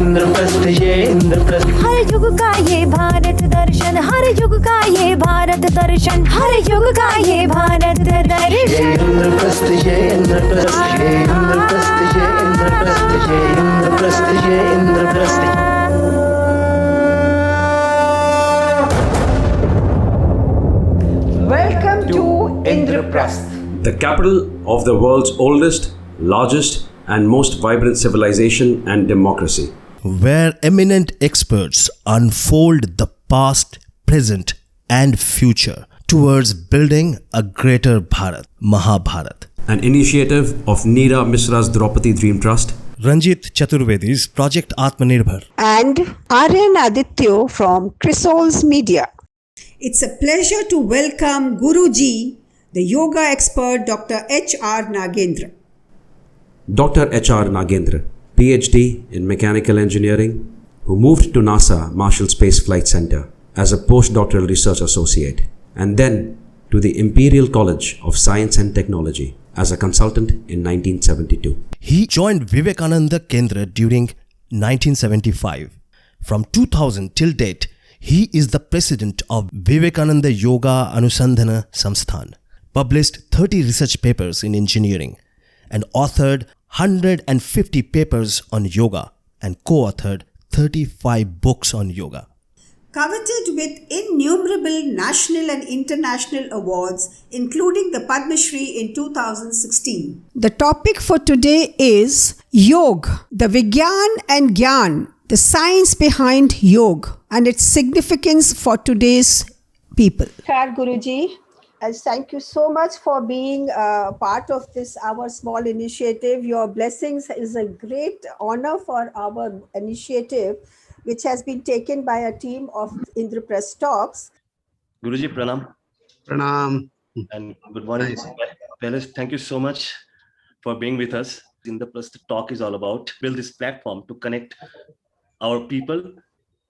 इंद्रप्रस्थ ये इंद्रप्रस्थ हर युग का ये भारत दर्शन, हर युग का ये भारत दर्शन, हर युग का ये भारत ये दर्शन। इंद्रप्रस्थ ये इंद्रप्रस्थ ये इंद्रप्रस्थ ये इंद्रप्रस्थ ये इंद्रप्रस्थ ये Indraprastha. Welcome to Indraprasth. The capital of the world's oldest, largest, and most vibrant civilization and democracy. Where eminent experts unfold the past, present, and future towards building a greater Bharat, Mahabharat. An initiative of Neera Misra's Draupadi Dream Trust, Ranjit Chaturvedi's Project Atmanirbhar. And Aryan Adityo from Chrysalis Media. It's a pleasure to welcome Guruji, the yoga expert Dr. H.R. Nagendra. Dr. H.R. Nagendra, PhD in Mechanical Engineering, who moved to NASA Marshall Space Flight Center as a postdoctoral research associate, and then to the Imperial College of Science and Technology as a consultant in 1972. He joined Vivekananda Kendra during 1975. From 2000 till date, he is the president of Vivekananda Yoga Anusandhana Samsthan, published 30 research papers in engineering, and authored 150 papers on yoga, and co-authored 35 books on yoga. Coveted with innumerable national and international awards, including the Padma Shri in 2016. The topic for today is Yoga, the Vigyan and Gyan, the science behind yoga and its significance for today's people. Namaskar Guruji, and thank you so much for being part of this our small initiative. Your blessings is a great honor for our initiative, which has been taken by a team of Indraprasth Talks. Guruji, pranam. Pranam. And good morning. Fellas, thank you so much for being with us. Indraprasth Talk is all about build this platform to connect our people,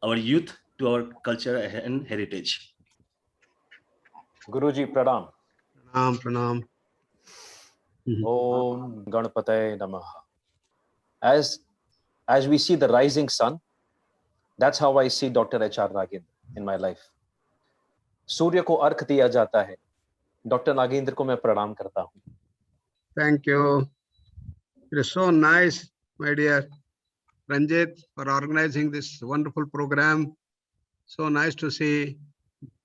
our youth to our culture and heritage. Guruji, pranam. Pranam. Om Ganapataye Namaha. As we see the rising sun, that's how I see Dr. H.R. Nagendra in my life. सूर्य को अर्घ दिया जाता है, doctor Nagendra को मैं प्रणाम करता हूँ. Thank you. It is so nice, my dear Ranjit, for organizing this wonderful program. So nice to see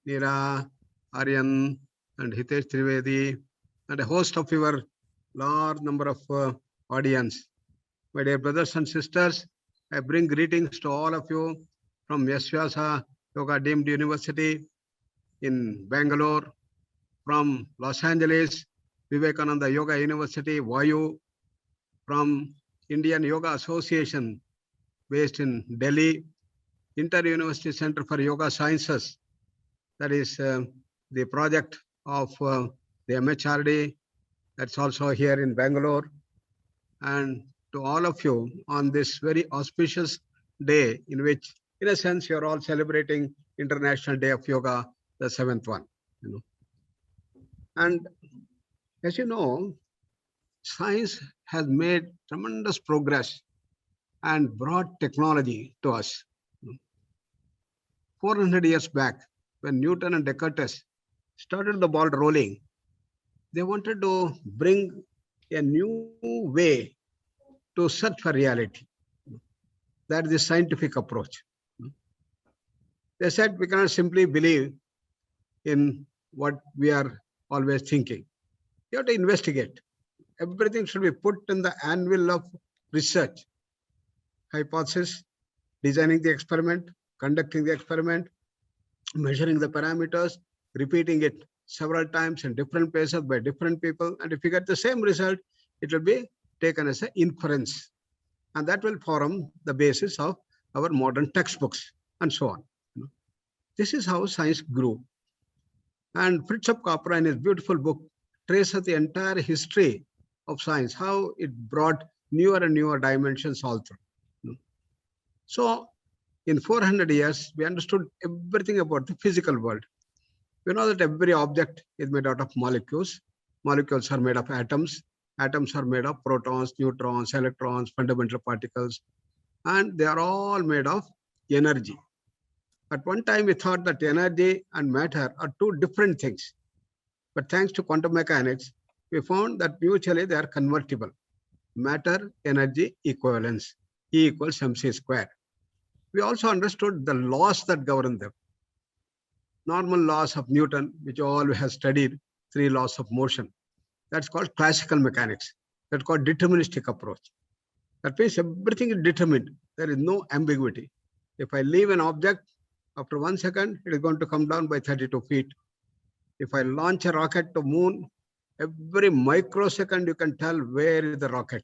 Neera, Aryan, and Hitesh Trivedi, and a host of your large number of audience. My dear brothers and sisters, I bring greetings to all of you from Yashvyasa Yoga Deemed University in Bangalore, from Los Angeles, Vivekananda Yoga University, Vayu, from Indian Yoga Association based in Delhi, Inter-University Center for Yoga Sciences, that is the project of the MHRD, that's also here in Bangalore, and to all of you on this very auspicious day in which, in a sense, you're all celebrating International Day of Yoga, the 7th one. And as you know, science has made tremendous progress and brought technology to us. 400 years back, when Newton and Descartes started the ball rolling, they wanted to bring a new way to search for reality. That is the scientific approach. They said we cannot simply believe in what we are always thinking. You have to investigate. Everything should be put in the anvil of research. Hypothesis, designing the experiment, conducting the experiment, measuring the parameters, repeating it several times in different places by different people. And if you get the same result, it will be taken as an inference. And that will form the basis of our modern textbooks and so on. This is how science grew. And Fritjof Capra, in his beautiful book, traces the entire history of science, how it brought newer and newer dimensions all through. So in 400 years, we understood everything about the physical world. We know that every object is made out of molecules. Molecules are made of atoms. Atoms are made of protons, neutrons, electrons, fundamental particles. and they are all made of energy. At one time, we thought that energy and matter are two different things. But thanks to quantum mechanics, we found that mutually they are convertible. Matter energy equivalence, E equals mc square. We also understood the laws that govern them. Normal laws of Newton, which all we have studied, 3 laws of motion. That's called classical mechanics. That's called deterministic approach. That means everything is determined. There is no ambiguity. If I leave an object, after 1 second, it is going to come down by 32 feet. If I launch a rocket to moon, every microsecond you can tell where is the rocket.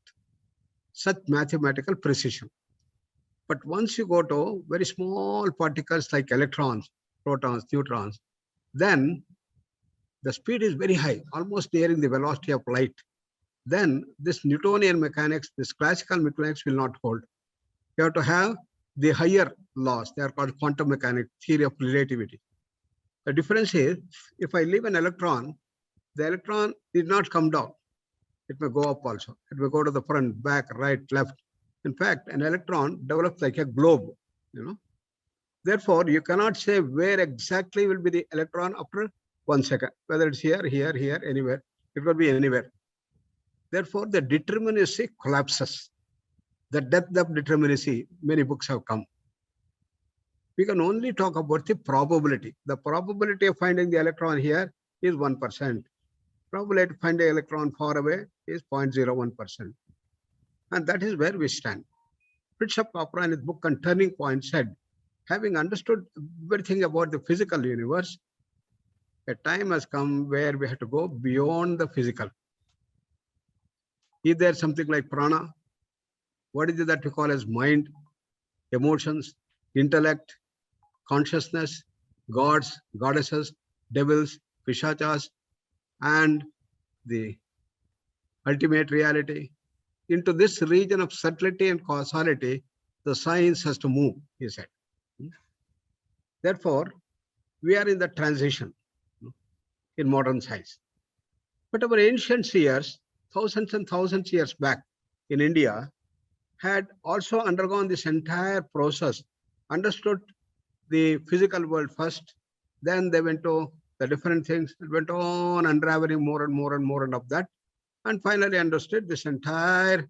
Such mathematical precision. But once you go to very small particles like electrons, protons, neutrons, then the speed is very high, almost nearing the velocity of light. Then this Newtonian mechanics, this classical mechanics will not hold. You have to have the higher laws. They are called quantum mechanics, theory of relativity. The difference is, if I leave an electron, the electron did not come down. It may go up also. It may go to the front, back, right, left. In fact, an electron develops like a globe, Therefore, you cannot say where exactly will be the electron after 1 second, whether it's here, here, here, anywhere. It will be anywhere. Therefore, the determinacy collapses. The depth of determinacy, many books have come. We can only talk about the probability. The probability of finding the electron here is 1%. Probability of finding the electron far away is 0.01%. And that is where we stand. Fritz Capra in his book on Turning Point said, having understood everything about the physical universe, a time has come where we have to go beyond the physical. Is there something like prana? What is it that we call as mind, emotions, intellect, consciousness, gods, goddesses, devils, pishachas, and the ultimate reality? Into this region of subtlety and causality, the science has to move, he said. Therefore, we are in the transition in modern science. But our ancient seers, thousands and thousands of years back in India, had also undergone this entire process, understood the physical world first, then they went to the different things, it went on unraveling more and more and more and of that, and finally understood this entire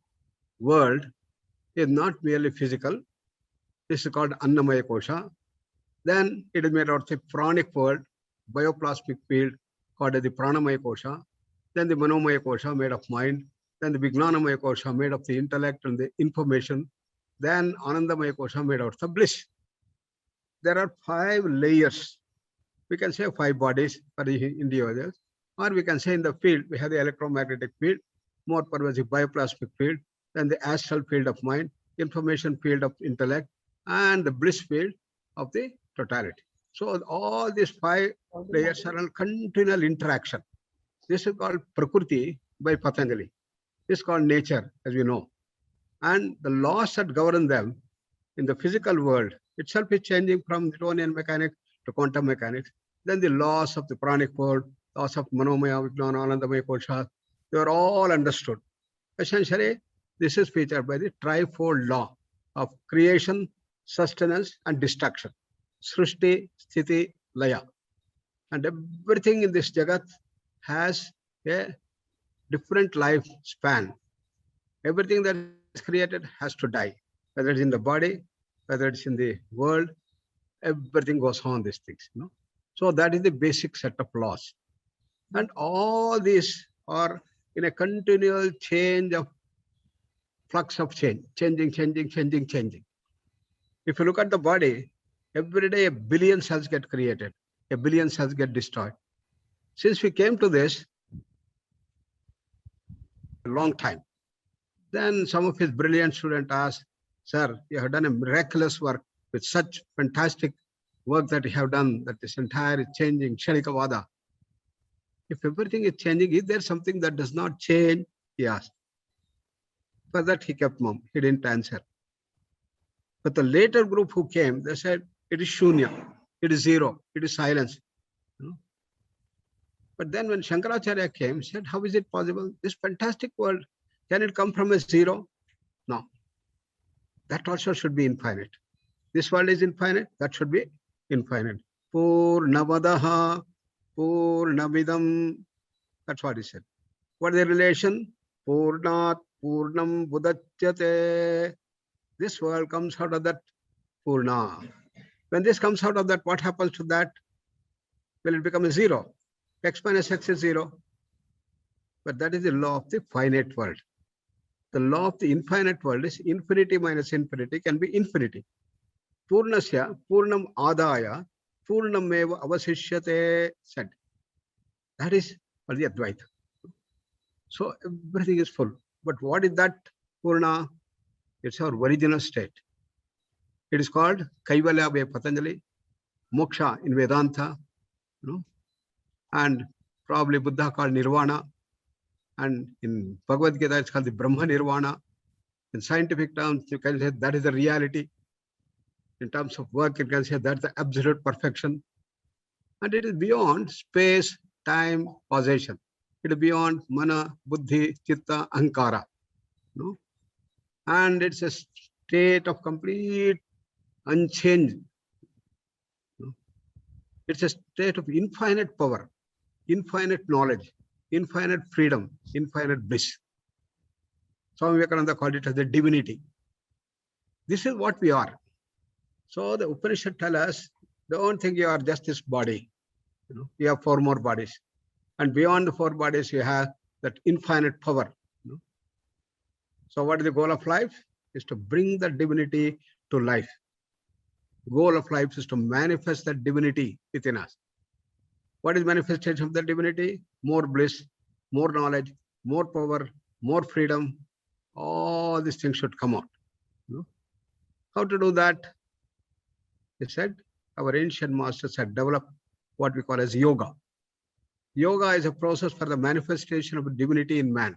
world is not merely physical. This is called Annamaya Kosha. Then it is made out of the pranic world, bioplasmic field called the Pranamaya Kosha. Then the Manomaya Kosha made of mind. Then the Vijnanamaya Kosha made of the intellect and the information. Then Anandamaya Kosha made out of the bliss. There are 5 layers. We can say 5 bodies for the individuals. Or we can say in the field, we have the electromagnetic field, more pervasive bioplasmic field, then the astral field of mind, information field of intellect, and the bliss field of the totality. So all these 5 layers are in continual interaction. This is called Prakriti by Patanjali. This is called nature, as we know. And the laws that govern them in the physical world itself is changing from Newtonian mechanics to quantum mechanics. Then the laws of the pranic world, laws of Manomaya, Vijnana, Anandamaya Kosha, they are all understood. Essentially, this is featured by the trifold law of creation, sustenance, and destruction. Srishti, Sthiti, Laya. And everything in this Jagat has a different lifespan. Everything that is created has to die, whether it's in the body, whether it's in the world, everything goes on these things. So that is the basic set of laws. And all these are in a continual change of flux of change, changing. If you look at the body, every day 1 billion cells get created, 1 billion cells get destroyed. Since we came to this a long time, then some of his brilliant students asked, sir, you have done a miraculous work with such fantastic work that you have done, that this entire is changing, Kshanikavada. If everything is changing, is there something that does not change? He asked. For that he kept mum, he didn't answer. But the later group who came, they said, it is Shunya, it is zero, it is silence. But then when Shankaracharya came, he said, how is it possible? This fantastic world, can it come from a zero? No. that also should be infinite. This world is infinite, that should be infinite. Purnamadaha, Purnamidam. That's what he said. What is the relation? Purnat, Purnam Budachyate. This world comes out of that Purna. When this comes out of that, what happens to that? Will it become a zero? X minus X is zero. But that is the law of the finite world. The law of the infinite world is infinity minus infinity can be infinity. Purnasya, Purnam Adaya, Purnam Eva Avasishyate said. That is for the Advaita. So everything is full. But what is that Purna? It's our original state. It is called Kaivalya by Patanjali, Moksha in Vedanta, and probably Buddha called Nirvana. And in Bhagavad Gita, it's called the Brahma Nirvana. In scientific terms, you can say that is the reality. In terms of work, you can say that's the absolute perfection. And it is beyond space, time, causation. It is beyond mana, buddhi, chitta, ahankara. And it's a state of complete unchanged. It's a state of infinite power, infinite knowledge, infinite freedom, infinite bliss. Swami Vivekananda called it as the divinity. This is what we are. So the Upanishad tell us, don't think you are just this body. You have 4 more bodies. And beyond the 4 bodies, you have that infinite power. So what is the goal of life? Is to bring the divinity to life. Goal of life is to manifest that divinity within us. What is manifestation of the divinity? More bliss, more knowledge, more power, more freedom. All these things should come out. How to do that? They said our ancient masters had developed what we call as yoga. Yoga is a process for the manifestation of divinity in man.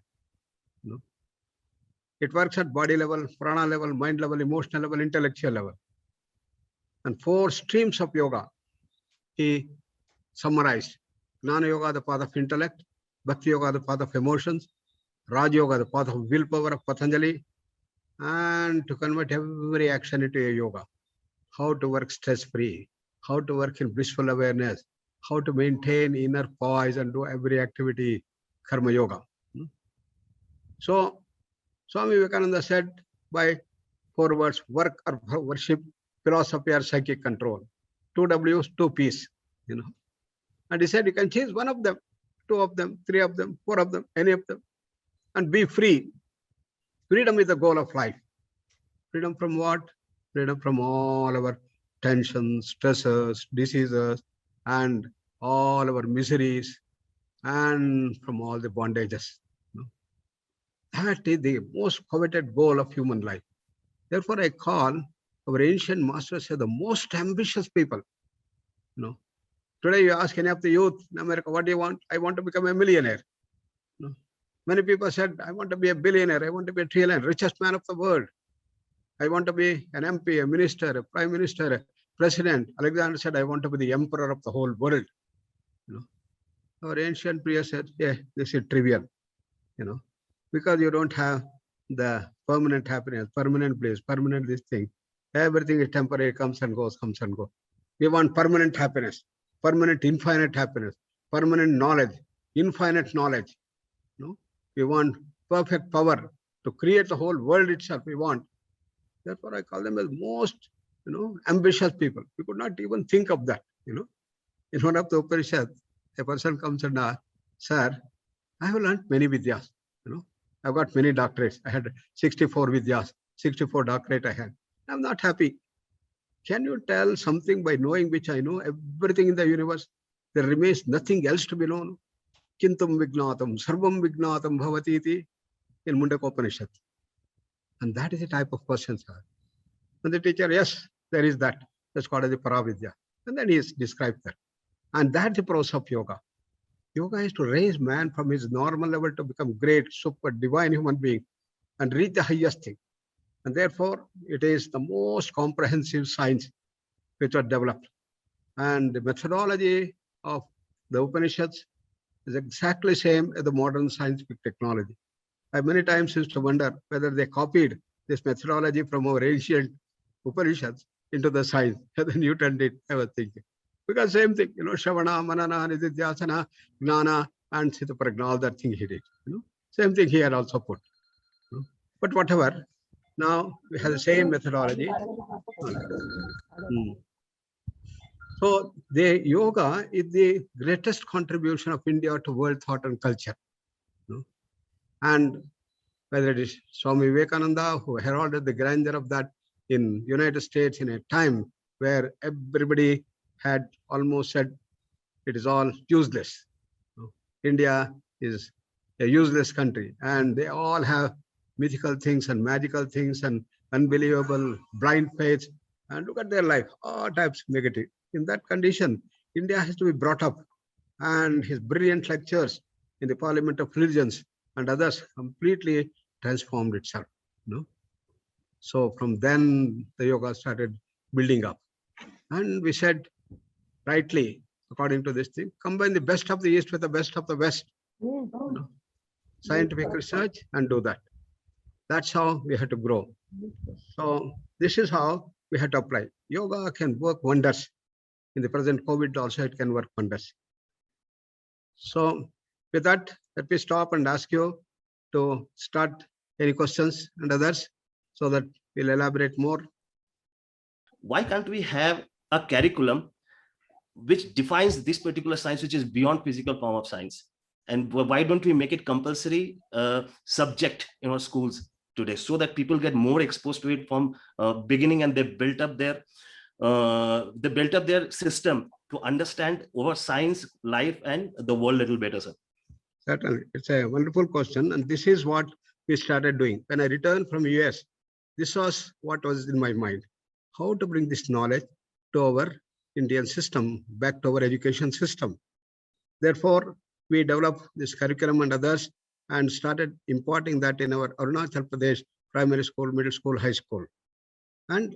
It works at body level, prana level, mind level, emotional level, intellectual level. And 4 streams of yoga he summarized. Jnana Yoga, the path of intellect; Bhakti Yoga, the path of emotions; Raj Yoga, the path of willpower of Patanjali; and to convert every action into a yoga. How to work stress-free, how to work in blissful awareness, how to maintain inner poise and do every activity, Karma Yoga. So, Swami Vivekananda said by 4 words, work or worship, philosophy or psychic control. 2 W's, 2 P's, And he said you can choose 1 of them, 2 of them, 3 of them, 4 of them, any of them, and be free. Freedom is the goal of life. Freedom from what? Freedom from all our tensions, stresses, diseases, and all our miseries, and from all the bondages. That is the most coveted goal of human life. Therefore, I call our ancient masters the most ambitious people. Today you ask any of the youth in America, what do you want? I want to become a millionaire. Many people said, I want to be a billionaire. I want to be a trillionaire, richest man of the world. I want to be an MP, a minister, a prime minister, a president. Alexander said, I want to be the emperor of the whole world. Our ancient priest said, yeah, this is trivial, because you don't have the permanent happiness, permanent bliss, permanent this thing. Everything is temporary, comes and goes, comes and goes. We want permanent happiness, permanent infinite happiness, permanent knowledge, infinite knowledge. We want perfect power to create the whole world itself. We want. Therefore, I call them as most, ambitious people. We could not even think of that. In one of the Upanishads, a person comes and asks, sir, I have learned many vidyas. I've got many doctorates. I had 64 vidyas, 64 doctorate I had. I'm not happy. Can you tell something by knowing which I know everything in the universe? There remains nothing else to be known. Kintum vignatam, sarvam vignatam bhavati iti in Mundaka Upanishad. And that is the type of person, sir. And the teacher, yes, there is that. That's called as the Paravidya. And then he has described that. And that's the process of yoga. Yoga is to raise man from his normal level to become great, super, divine human being and reach the highest thing. And therefore, it is the most comprehensive science which was developed. And the methodology of the Upanishads is exactly same as the modern scientific technology. I many times used to wonder whether they copied this methodology from our ancient Upanishads into the science, as Newton did, I was thinking. Because same thing, Shravana, Manana, Nididhyasana, Gnana, and Sthitaprajna, all that thing he did. Same thing he had also put. But whatever, now we have the same methodology. So the yoga is the greatest contribution of India to world thought and culture. And whether it is Swami Vivekananda, who heralded the grandeur of that in United States in a time where everybody had almost said it is all useless. India is a useless country, and they all have mythical things and magical things and unbelievable blind faith. And look at their life, all types negative. In that condition, India has to be brought up, and his brilliant lectures in the Parliament of Religions and others completely transformed itself. So from then the yoga started building up. And we said, rightly, according to this thing, combine the best of the East with the best of the West. Scientific research and do that. That's how we had to grow. So this is how we had to apply. Yoga can work wonders. In the present COVID also, it can work wonders. So with that, let me stop and ask you to start any questions and others so that we'll elaborate more. Why can't we have a curriculum which defines this particular science, which is beyond physical form of science? And why don't we make it compulsory subject in our schools today, so that people get more exposed to it from beginning, and they built up their system to understand our science, life, and the world a little better, sir? Certainly, it's a wonderful question, and this is what we started doing. When I returned from US, this was what was in my mind: how to bring this knowledge to our Indian system, back to our education system. Therefore, we developed this curriculum and others and started importing that in our Arunachal Pradesh primary school, middle school, high school. And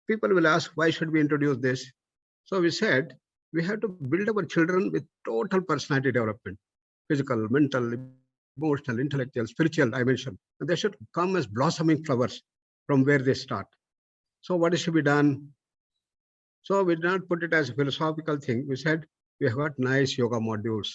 people will ask, why should we introduce this? So we said, we have to build our children with total personality development, physical, mental, emotional, intellectual, spiritual dimension. And they should come as blossoming flowers from where they start. So what is to be done? So we did not put it as a philosophical thing. We said, we have got nice yoga modules,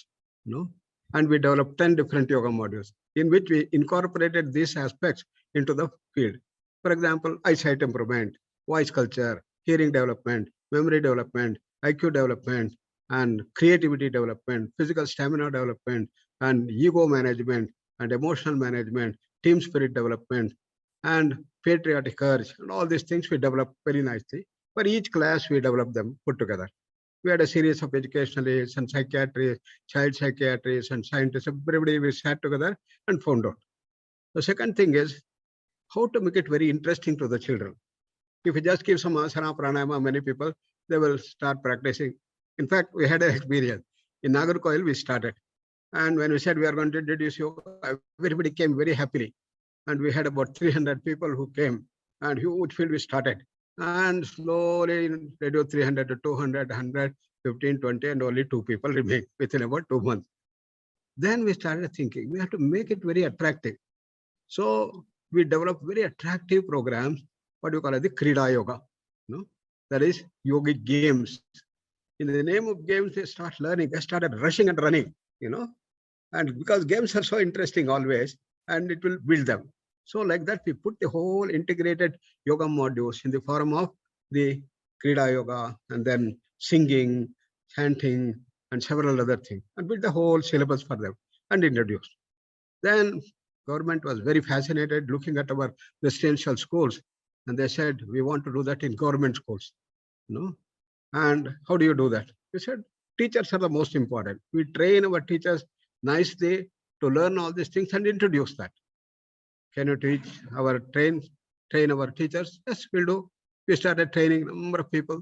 and we developed 10 different yoga modules in which we incorporated these aspects into the field. For example, eyesight improvement, voice culture, hearing development, memory development, IQ development, and creativity development, physical stamina development, and ego management, and emotional management, team spirit development, and patriotic urge, and all these things we developed very nicely. For each class, we developed them put together. We had a series of educationalists and psychiatrists, child psychiatrists and scientists. Everybody we sat together and found out. The second thing is how to make it very interesting to the children. If you just give some asana, pranayama, many people, they will start practicing. In fact, we had an experience. In Nagarkoil, we started. And when we said we are going to introduce yoga, everybody came very happily. And we had about 300 people who came, and huge field we started. And slowly reduced 300 to 200, 100, 15, 20, and only 2 people remained within about 2 months. Then we started thinking, we have to make it very attractive. So we developed very attractive programs, what you call it, the Krida Yoga. That is yogic games. In the name of games, they start learning. They started rushing and running, and because games are so interesting always, and it will build them. So like that, we put the whole integrated yoga modules in the form of the Krida Yoga, and then singing, chanting, and several other things, and built the whole syllabus for them and introduced. Then government was very fascinated looking at our residential schools, and they said, we want to do that in government schools. And how do you do that? We said, teachers are the most important. We train our teachers nicely to learn all these things and introduce that. Can you teach our train our teachers? Yes, we'll do. We started training a number of people.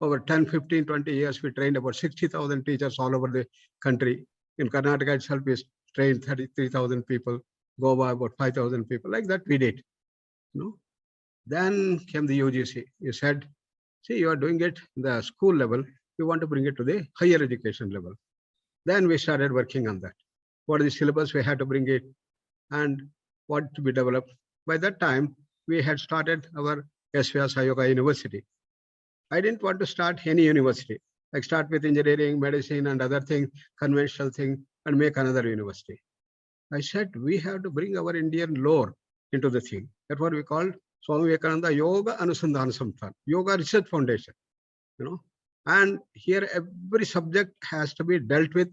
Over 10, 15, 20 years, we trained about 60,000 teachers all over the country. In Karnataka itself, we trained 33,000 people. Goa, about 5,000 people. Like that, we did. Then came the UGC. You said, see, you are doing it the school level. You want to bring it to the higher education level. Then we started working on that. What is the syllabus? We had to bring it. And what to be developed. By that time, we had started our S. Vyasa Yoga University. I didn't want to start any university. Like start with engineering, medicine, and other things, conventional thing, and make another university. I said we have to bring our Indian lore into the thing. That's what we called Swami Vivekananda Yoga Anusandhana Samsthan, Yoga Research Foundation. And here every subject has to be dealt with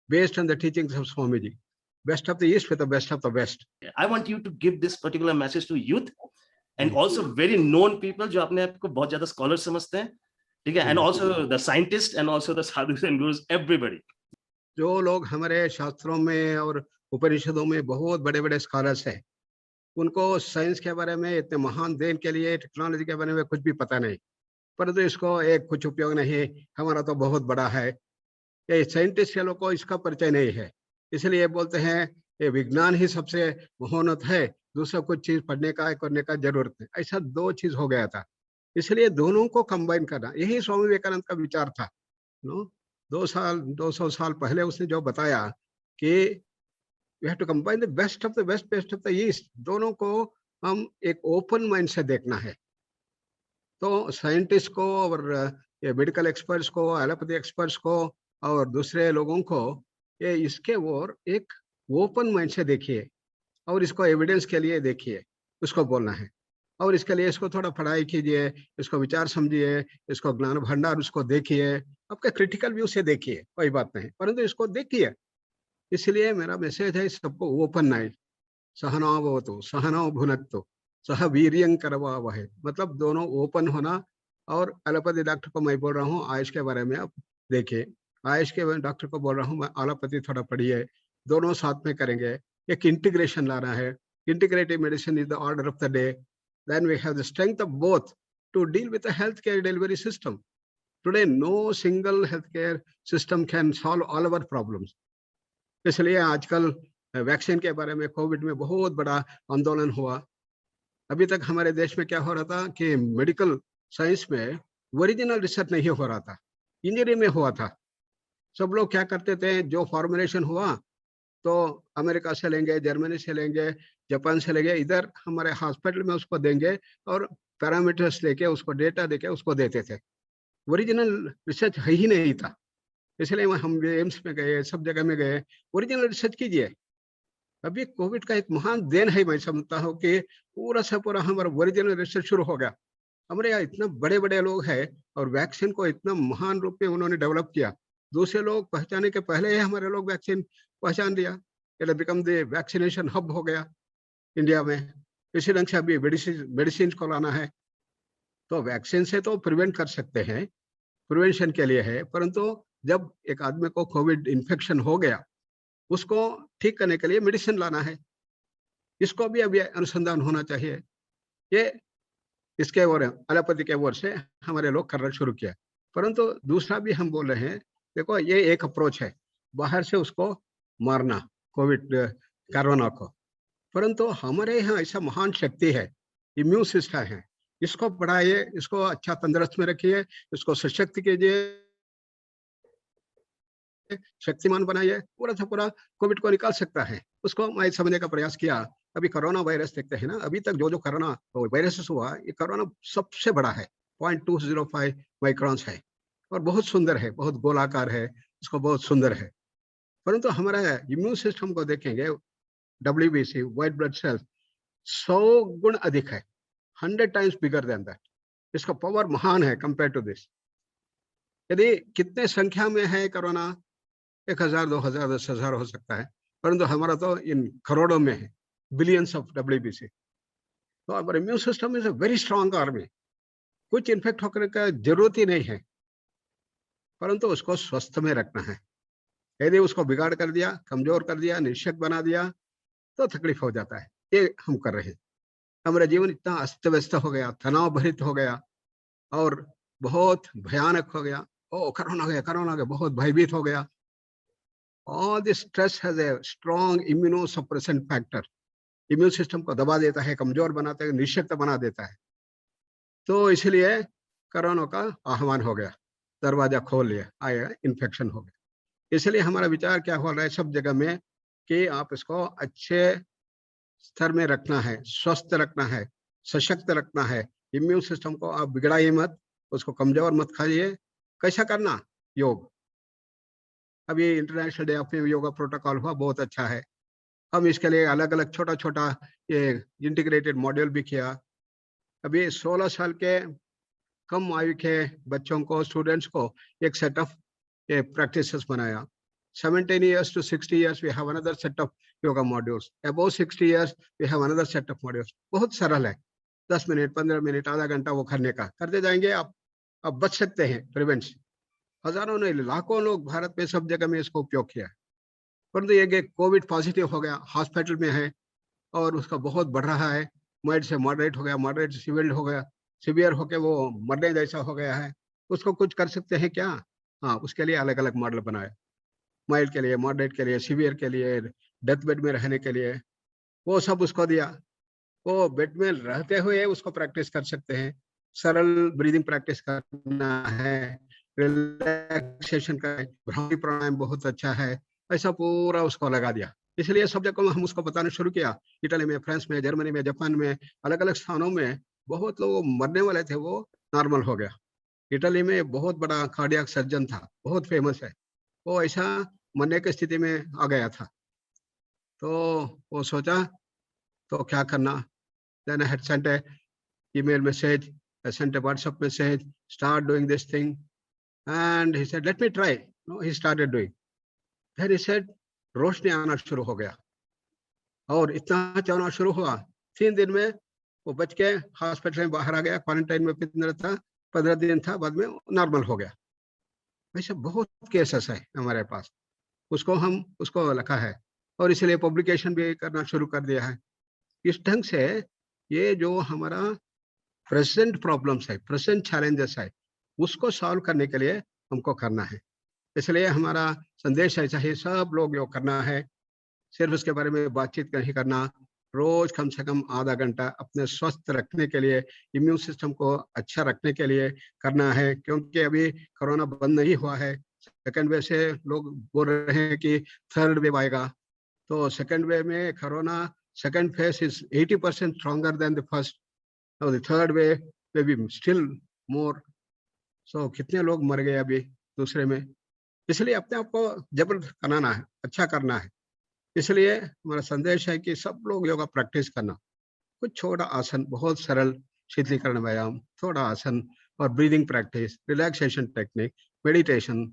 based on the teachings of Swamiji. Best of the East with the best of the West. I want you to give this particular message to youth and also very known people जो अपने आप को बहुत ज़्यादा scholars समझते हैं, ठीक है, and also the scientists and also the sadhus and gurus, everybody. जो लोग हमारे शास्त्रों में और उपनिषदों में बहुत बड़े बड़े स्कॉलर्स हैं, उनको साइंस के बारे में इतने महान देन के लिए टेक्नोलॉजी के बारे में कुछ भी पता नहीं, परंतु इसको एक कुछ उपयोग नहीं, हमारा तो बहुत बड़ा है, ये साइंटिस्ट के लोग को इसका परिचय नहीं है, इसलिए बोलते हैं ये विज्ञान ही सबसे महोन्नत है, दूसरा कुछ चीज पढ़ने का करने का जरूरत नहीं। ऐसा दो चीज हो गया था, इसलिए दोनों को कंबाइन करना, यही स्वामी विवेकानंद का विचार था। 200 साल पहले उसने जो बताया कि we have to combine the best of the west, best of the east, दोनों को हम एक ओपन माइंड से देखना है। तो साइंटिस्ट को और ये मेडिकल एक्सपर्ट्स को, एलोपैथी एक्सपर्ट्स को और दूसरे लोगों को ये इसके ओर एक ओपन माइंड से देखिए और इसको एविडेंस के लिए देखिए, उसको बोलना है, और इसके लिए इसको थोड़ा पढ़ाई कीजिए, इसको विचार समझिए, इसको ज्ञान भंडार उसको देखिए, आपके क्रिटिकल व्यू से देखिए, कोई बात नहीं, परंतु इसको देखिए। इसलिए मेरा मैसेज है सबको ओपन नाइट, सहना भवतु सहना भुनक्तु सह वीर्यं करवावहै, मतलब दोनों ओपन होना। और एलोपैथी डॉक्टर को मैं बोल रहा हूँ आयुष के बारे में आप देखिए, आयुष के डॉक्टर को बोल रहा हूँ मैं एलोपैथी थोड़ा पढ़िए, दोनों साथ में करेंगे, एक इंटीग्रेशन लाना है। Integrative medicine is the order of the day, then we have the strength of both to deal with the healthcare delivery system. Today no single healthcare system can solve all our problems. इसलिए आजकल vaccine के बारे में Covid में बहुत बड़ा आंदोलन हुआ। अभी तक हमारे देश में क्या हो रहा था कि मेडिकल साइंस में ओरिजिनल रिसर्च नहीं हो रहा था, इंजीनियरिंग में हुआ था। सब लोग क्या करते थे, जो फॉर्मुलेशन हुआ तो अमेरिका से लेंगे, जर्मनी से लेंगे, जापान से लेंगे, इधर हमारे हॉस्पिटल में उसको देंगे और पैरामीटर्स लेके उसको डेटा देके उसको देते थे। ओरिजिनल रिसर्च है ही नहीं था, इसलिए हम एम्स में गए, सब जगह में गए, ओरिजिनल रिसर्च कीजिए। अभी कोविड का एक महान देन है, मैं समझता हूँ कि पूरा से पूरा हमारा ओरिजिनल रिसर्च शुरू हो गया। हमारे यहाँ इतना बड़े बड़े लोग हैं और वैक्सीन को इतना महान रूप में उन्होंने डेवलप किया, दूसरे लोग पहचाने के पहले ही हमारे लोग वैक्सीन पहचान लिया। It become the vaccination hub हो गया इंडिया में। इसी ढंग से अभी मेडिसिन को लाना है, तो वैक्सीन से तो प्रिवेंट कर सकते हैं, प्रिवेंशन के लिए है, परंतु जब एक आदमी को कोविड इन्फेक्शन हो गया उसको ठीक करने के लिए मेडिसिन लाना है, इसको भी अभी अनुसंधान होना चाहिए। ये इसके ओर एलोपैथी के ओर से हमारे लोग करना शुरू किया, परंतु दूसरा भी हम बोल रहे हैं, देखो ये एक अप्रोच है बाहर से उसको मारना कोविड कोरोना को, परंतु हमारे यहाँ ऐसा महान शक्ति है, इम्यून सिस्टम है, इसको बढ़ाइए, इसको अच्छा तंदुरुस्त में रखिए, इसको सशक्त कीजिए, शक्तिमान बनाइए, पूरा से पूरा कोविड को निकाल सकता है। उसको मैं समझने का प्रयास किया। अभी कोरोना वायरस देखते हैं ना, अभी तक जो कोरोना वायरस हुआ, ये कोरोना सबसे बड़ा है, 0.205 माइक्रॉन्स है और बहुत सुंदर है, बहुत गोलाकार है, इसको बहुत सुंदर है, परंतु हमारा इम्यून सिस्टम को देखेंगे, WBC व्हाइट ब्लड सेल्स 100 गुण अधिक है, 100 टाइम्स बिगर देन दैट। इसका पावर महान है कंपेयर टू दिस। यदि कितने संख्या में है कोरोना, 1000, 2000, 10,000 हो सकता है, परंतु हमारा तो इन करोड़ों में है, बिलियंस ऑफ WBC। तो हमारा immune system is a very strong army, कुछ इन्फेक्ट होकर का जरूरत ही नहीं है, परंतु उसको स्वस्थ में रखना है। यदि उसको बिगाड़ कर दिया, कमजोर कर दिया, निश्चक बना दिया, तो तकलीफ हो जाता है। ये हम कर रहे हैं। हमारा जीवन इतना अस्त व्यस्त हो गया, तनाव भरित हो गया और बहुत भयानक हो गया। ओ कोरोना हो गया, कोरोना हो गया, बहुत भयभीत हो गया। All this stress has a strong immunosuppressant factor, immune system को दबा देता है, कमजोर बनाता है, निश्चक बना देता है। तो इसलिए कोरोना का आह्वान हो गया, दरवाजा खोल लिया, आया, इन्फेक्शन हो गया। इसलिए हमारा विचार क्या हो रहा है सब जगह में कि आप इसको अच्छे स्तर में रखना है, स्वस्थ रखना है, सशक्त रखना है। इम्यून सिस्टम को आप बिगड़ाइए मत, उसको कमजोर मत खाइए। कैसा करना? योग। अभी international day of yoga protocol हुआ, बहुत अच्छा है। हम इसके लिए अलग अलग छोटा छोटा ये इंटीग्रेटेड मॉड्यूल भी किया। अभी 16 साल के कम आयु के बच्चों को, स्टूडेंट्स को एक सेट ऑफ प्रैक्टिसेस बनाया। 17 years to 60 years we have another set of yoga modules. Above 60 years we have another set of modules. बहुत सरल है, 10 मिनट 15 मिनट आधा घंटा वो करने का करते जाएंगे आप बच सकते हैं। प्रिवेंशन हजारों नहीं लाखों लोग भारत में सब जगह में इसको उपयोग किया है। परंतु ये कोविड पॉजिटिव हो गया, हॉस्पिटल में है और उसका बहुत बढ़ रहा है। माइल्ड से मॉडरेट हो गया, मॉडरेट से सिवियर हो गया, सिवियर होके वो मरने जैसा हो गया है। उसको कुछ कर सकते हैं क्या? हाँ, उसके लिए अलग अलग मॉडल बनाए, माइल्ड के लिए, मॉडरेट के लिए, सिवियर के लिए, डेथ बेड में रहने के लिए, वो सब उसको दिया। वो बेड में रहते हुए उसको प्रैक्टिस कर सकते हैं। सरल ब्रीदिंग प्रैक्टिस करना है, रिलैक्सेशन का भ्रामरी प्राणायाम बहुत अच्छा है, ऐसा पूरा उसको लगा दिया। इसलिए सब जगह हम उसको बताना शुरू किया। इटली में, फ्रांस में, जर्मनी में, जापान में, अलग अलग स्थानों में बहुत लोग मरने वाले थे, वो नॉर्मल हो गया। इटली में बहुत बड़ा कार्डियक सर्जन था, बहुत फेमस है, वो ऐसा मरने की स्थिति में आ गया था। तो वो सोचा तो क्या करना। Then I had sent a email message, I sent a WhatsApp message, start doing this thing, and he said let me try. No, he started doing. Then he said रोशनी आना शुरू हो गया और इतना चलना शुरू हुआ, 3 दिन में वो बच के हॉस्पिटल में बाहर आ गया। क्वारंटाइन में 15 दिन था, बाद में नॉर्मल हो गया। ऐसे बहुत केसेस है हमारे पास, उसको लिखा है और इसलिए पब्लिकेशन भी करना शुरू कर दिया है। इस ढंग से ये जो हमारा प्रेजेंट प्रॉब्लम्स है, प्रेजेंट चैलेंजेस है, उसको सॉल्व करने के लिए हमको करना है। इसलिए हमारा संदेश ऐसा है, सब लोग योग करना है, सिर्फ उसके बारे में बातचीत नहीं करना। रोज कम से कम आधा घंटा अपने स्वस्थ रखने के लिए, इम्यून सिस्टम को अच्छा रखने के लिए करना है। क्योंकि अभी कोरोना बंद नहीं हुआ है, सेकेंड वेव से लोग बोल रहे हैं कि थर्ड वेव आएगा। तो सेकेंड वेव में corona second phase is 80% stronger than the first. Now the third wave may be still more. So कितने लोग मर गए अभी दूसरे में। इसलिए अपने आप को जबर बनाना है, अच्छा करना है। इसलिए हमारा संदेश है कि सब लोग योगा प्रैक्टिस करना। कुछ छोटा आसन, बहुत सरल शीतलीकरण व्यायाम, थोड़ा आसन और breathing practice, relaxation technique, meditation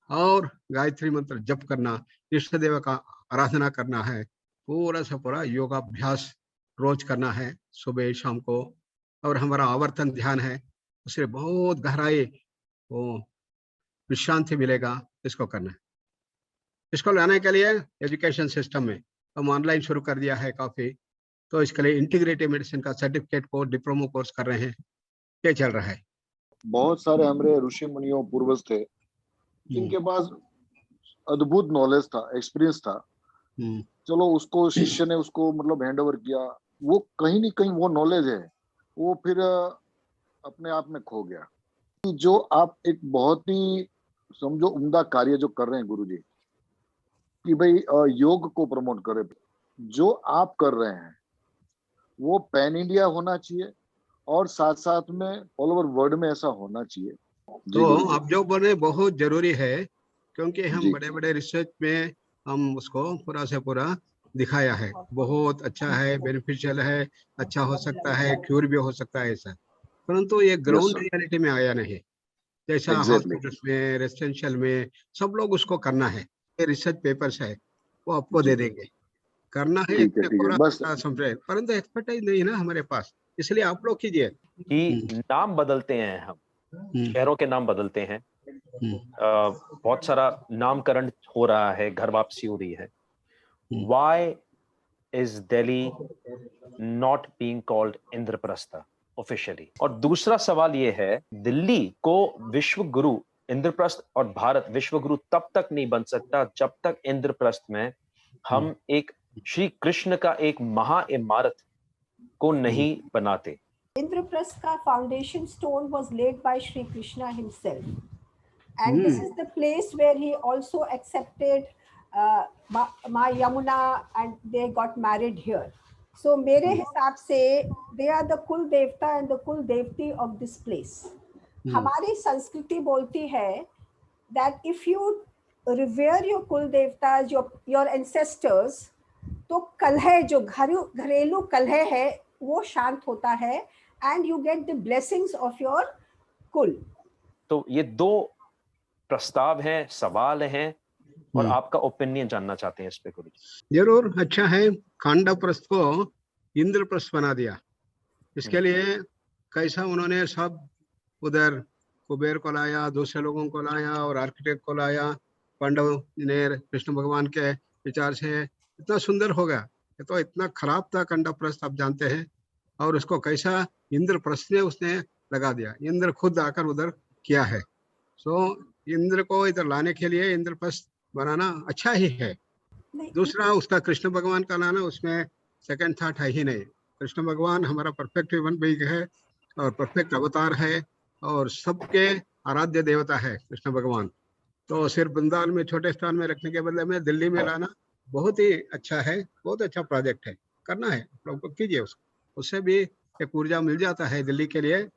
और गायत्री मंत्र जप करना, इष्ट देव का आराधना करना है। पूरा से पूरा योगाभ्यास रोज करना है, सुबह शाम को। और हमारा आवर्तन ध्यान है, उससे बहुत गहराई वो विश्रांति मिलेगा। इसको करना है। इसको लाने के लिए एजुकेशन सिस्टम में हम ऑनलाइन शुरू कर दिया है काफी। तो इसके लिए इंटीग्रेटिव मेडिसिन का सर्टिफिकेट कोर्स, डिप्लोमा कोर्स कर रहे हैं, ये चल रहा है। बहुत सारे हमारे ऋषि मुनियों पूर्वज थे जिनके पास अद्भुत नॉलेज था, एक्सपीरियंस था। चलो उसको शिष्य ने उसको मतलब हैंड ओवर किया, वो कहीं ना कहीं वो नॉलेज है वो फिर अपने आप में खो गया। जो आप एक बहुत ही समझो उम्दा कार्य जो कर रहे हैं गुरुजी, कि भाई योग को प्रमोट करें, जो आप कर रहे हैं वो पैन इंडिया होना चाहिए और साथ साथ में ऑल ओवर वर्ल्ड में ऐसा होना चाहिए। तो आप जो बोले बहुत जरूरी है, क्योंकि हम बड़े बड़े रिसर्च में हम उसको पूरा से पूरा दिखाया है, बहुत अच्छा है, बेनिफिशियल है, अच्छा हो सकता है, क्यूर भी हो सकता है ऐसा। परंतु ये ग्राउंड रियलिटी में आया नहीं, जैसा हॉस्पिटल्स में, रेसिडेंशियल में सब लोग उसको करना है। ये रिसर्च पेपर्स है, वो आपको दे देंगे, करना है परंतु एक्सपर्टाइज नहीं है ना हमारे पास, इसलिए आप लोग कीजिए। कि नाम बदलते हैं हम, शहरों के नाम बदलते हैं, बहुत सारा नामकरण हो रहा है, घर वापसी हो रही है। Why is Delhi not being called Indraprastha officially? और दूसरा सवाल ये है, दिल्ली को विश्व गुरु, इंद्रप्रस्थ और भारत विश्व गुरु तब तक नहीं बन सकता जब तक इंद्रप्रस्थ में हम एक श्री कृष्ण का एक महा इमारत को नहीं बनाते। इंद्रप्रस्थ का foundation stone was laid by Shri Krishna himself, and this is the place where he also accepted Ma Yamuna, and they got married here. So मेरे हिसाब से they are the कुल देवता and the कुल देवती of this place. हमारी संस्कृति बोलती है that if you revere your कुल देवताज, your ancestors, तो कलह जो घरेलू कलह है वो शांत होता है and you get the blessings of your कुल. तो ये दो प्रस्ताव हैं, सवाल हैं, और आपका ओपिनियन जानना चाहते हैं इस पे गुरुजी. जरूर, अच्छा है. खांडवप्रस्थ को इंद्रप्रस्थ बना दिया. इसके लिए कैसा उन्होंने सब उधर कुबेर को लाया, दूसरे लोगों को लाया और आर्किटेक्ट को लाया. पांडव ने कृष्ण भगवान के विचार से इतना सुंदर हो गया. ये तो इतना खराब था खांडवप्रस्थ, आप जानते हैं. और उसको कैसा इंद्रप्रस्थ ने उसने लगा दिया. इंद्र खुद आकर उधर किया है. सो इंद्र को इधर लाने के लिए इंद्रप्रस्थ बनाना अच्छा ही है. दूसरा उसका कृष्ण भगवान का लाना, उसमें सेकंड थॉट है ही नहीं. कृष्ण भगवान हमारा परफेक्ट ह्यूमन बीइंग है और परफेक्ट अवतार है और सबके आराध्य देवता है कृष्ण भगवान. तो सिर्फ वृंदावन में छोटे स्थान में रखने के बदले में दिल्ली में लाना बहुत ही अच्छा है. बहुत अच्छा प्रोजेक्ट है, करना है, लोग कीजिए उसको. उससे भी एक ऊर्जा मिल जाता है दिल्ली के लिए.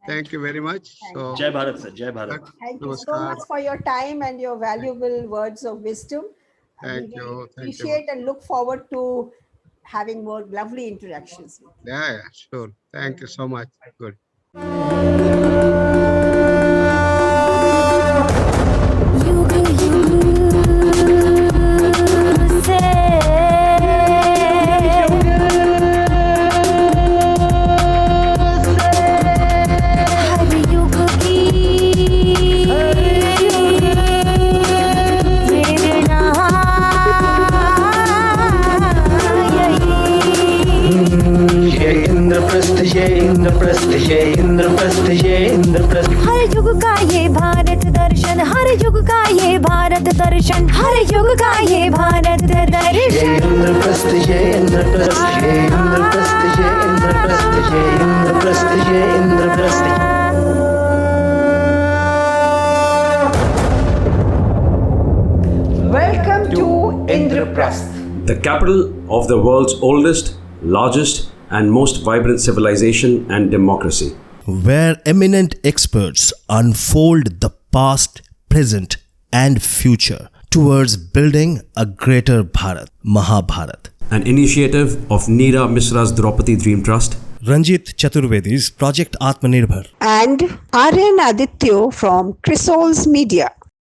Thank you very much. So, जय भारत सर, जय Bharat. Thank you so much for your time and your valuable words of wisdom. Thank you. Appreciate and look forward to having more lovely interactions. Yeah, sure. Thank you so much. Good. हर युग का ये भारत दर्शन, हर युग का ये भारत दर्शन, हर युग का ये भारत दर्शन. इंद्रप्रस्थ ये इंद्रप्रस्थ ये इंद्रप्रस्थ ये इंद्रप्रस्थ ये इंद्रप्रस्थ ये Indraprastha. Welcome to Indraprasth, The capital of the world's oldest, largest, and most vibrant civilization and democracy. where eminent experts unfold the past, present, and future towards building a greater Bharat, Mahabharat. An initiative of Neera Misra's Draupadi Dream Trust, Ranjit Chaturvedi's Project Atmanirbhar, and Aryan Aditya from Chrysalis Media.